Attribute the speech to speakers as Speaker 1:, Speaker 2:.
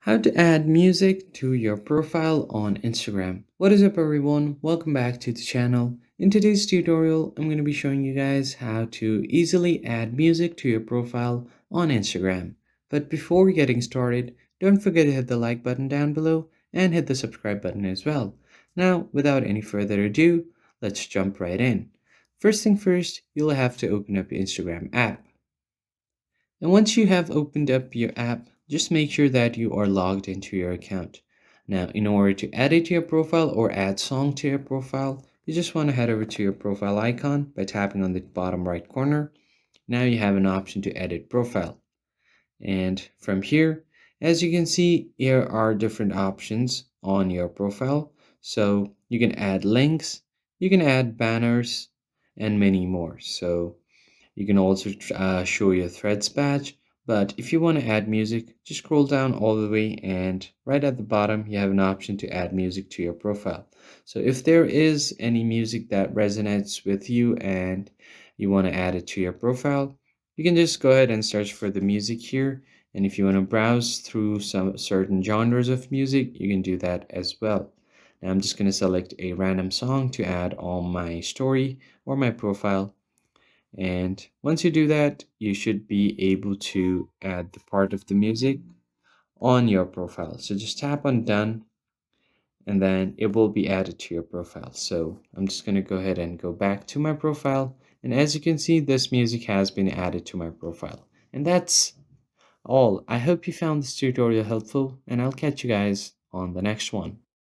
Speaker 1: How to add music to your profile on Instagram. What is up everyone? Welcome back to the channel. In today's tutorial, I'm going to be showing you guys how to easily add music to your profile on Instagram. But before getting started, don't forget to hit the like button down below and hit the subscribe button as well. Now, without any further ado, let's jump right in. First thing first, you'll have to open up your Instagram app. And once you have opened up your app, just make sure that you are logged into your account. Now, in order to add it to your profile or add song to your profile, you just want to head over to your profile icon by tapping on the bottom right corner. Now you have an option to edit profile. And from here, as you can see, here are different options on your profile. So you can add links, you can add banners, and many more. So you can also show your threads badge, but if you want to add music, just scroll down all the way and right at the bottom, you have an option to add music to your profile. So if there is any music that resonates with you and you want to add it to your profile, you can just go ahead and search for the music here. And if you want to browse through some certain genres of music, you can do that as well. Now I'm just going to select a random song to add on my story or my profile, and once you do that, you should be able to add the part of the music on your profile. So just tap on done and then it will be added to your profile. So I'm just going to go ahead and go back to my profile. And as you can see, this music has been added to my profile. And that's all. I hope you found this tutorial helpful and I'll catch you guys on the next one.